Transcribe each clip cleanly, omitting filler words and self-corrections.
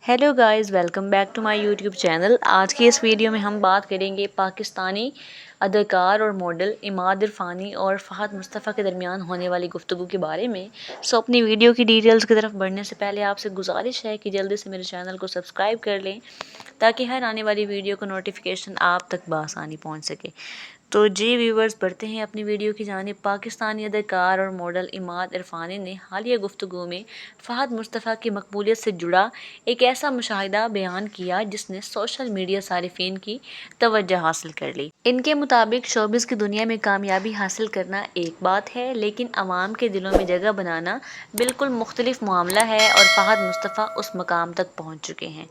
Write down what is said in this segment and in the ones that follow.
Hello guys, welcome back to my YouTube channel. आज की इस वीडियो में हम बात करेंगे पाकिस्तानी अदाकार और मॉडल इमाद इरफानी और फ़हद मुस्तफ़ा के दरमियान होने वाली गुफ्तगू के बारे में। अपनी वीडियो की डिटेल्स की तरफ बढ़ने से पहले आपसे गुजारिश है कि जल्दी से मेरे चैनल को सब्सक्राइब कर लें ताकि हर आने वाली वीडियो का नोटिफिकेशन आप तक बआसानी पहुँच सके। तो जी व्यूवर्स, बढ़ते हैं अपनी वीडियो की जानिब। पाकिस्तानी अदाकार और मॉडल इमाद इरफानी ने हालिया गुफ्तगू में फ़हद मुस्तफ़ा की मकबूलियत से जुड़ा एक ऐसा मुशाहिदा बयान किया जिसने सोशल मीडिया सारिफीन की तवज्जो हासिल कर ली। इनके मुताबिक शोबिज़ की दुनिया में कामयाबी हासिल करना एक बात है, लेकिन आवाम के दिलों में जगह बनाना बिल्कुल मुख्तलिफ मामला है और फ़हद मुस्तफ़ा उस मकाम तक पहुँच चुके हैं।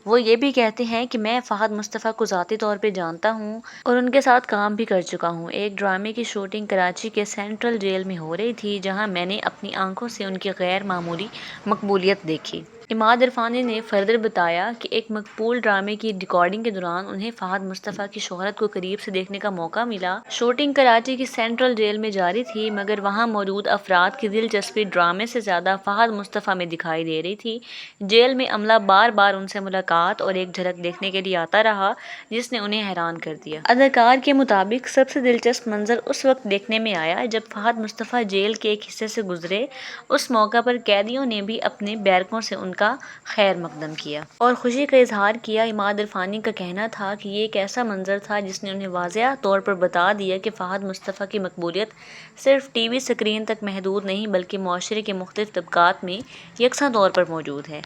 वो ये भी कहते हैं कि मैं फ़हद मुस्तफ़ा को ज़ाती तौर पे जानता हूँ और उनके साथ काम भी कर चुका हूँ। एक ड्रामे की शूटिंग कराची के सेंट्रल जेल में हो रही थी, जहाँ मैंने अपनी आंखों से उनकी गैर मामूली मकबूलियत देखी। इमाद इरफानी ने फर्दर बताया कि एक मकबूल ड्रामे की रिकॉर्डिंग के दौरान उन्हें फ़हद मुस्तफ़ा की शोहरत को करीब से देखने का मौका मिला। शूटिंग कराची की सेंट्रल जेल में जारी थी, मगर वहाँ मौजूद अफराद की दिलचस्पी ड्रामे से ज़्यादा फ़हद मुस्तफ़ा में दिखाई दे रही थी। जेल में अमला बार बार उनसे मुलाकात और एक झलक देखने के लिए आता रहा, जिसने उन्हें हैरान कर दिया। अदाकार के मुताबिक सबसे दिलचस्प मंजर उस वक्त देखने में आया जब फ़हद मुस्तफ़ा जेल के एक हिस्से से गुजरे। उस मौका पर कैदियों ने भी अपने बैरकों से उनका खैर मकदम किया और खुशी का इजहार किया। इमाद इरफानी का कहना था कि ये एक ऐसा मंजर था जिसने उन्हें वाज़ेह तौर पर बता दिया कि फ़हद मुस्तफ़ा की मकबूलियत सिर्फ टीवी स्क्रीन तक महदूद नहीं बल्कि मुआशरे के मुख्तलिफ तबकात में यकसा तौर पर मौजूद है।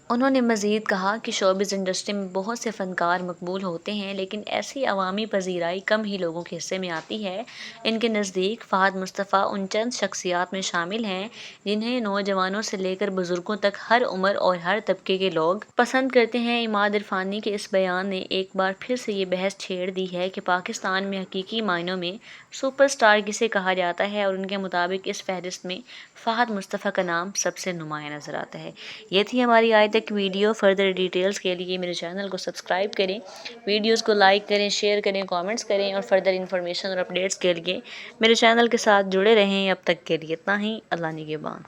उन्होंने मज़ीद कहा कि शोबिज़ इंडस्ट्री में बहुत से फ़नकार मकबूल होते हैं, लेकिन ऐसी अवामी पजीराई कम ही लोगों के हिस्से में आती है। इनके नज़दीक फ़हद मुस्तफ़ा उन चंद शख्सियात में शामिल हैं जिन्हें नौजवानों से लेकर बुज़ुर्गों तक हर उम्र और हर तबके के लोग पसंद करते हैं। इमाद इरफानी के इस बयान ने एक बार फिर से ये बहस छेड़ दी है कि पाकिस्तान में हकीकी मायनों में सुपरस्टार किसे कहा जाता है, और उनके मुताबिक इस फहरिस्त में फ़हद मुस्तफ़ा का नाम सबसे नुमाया नज़र आता है। ये थी हमारी आज तक वीडियो। फर्दर डिटेल्स के लिए मेरे चैनल को सब्सक्राइब करें, वीडियोस को लाइक करें, शेयर करें, कमेंट्स करें और फर्दर इन्फॉर्मेशन और अपडेट्स के लिए मेरे चैनल के साथ जुड़े रहें। अब तक के लिए इतना ही। अल्लाह निगहबान।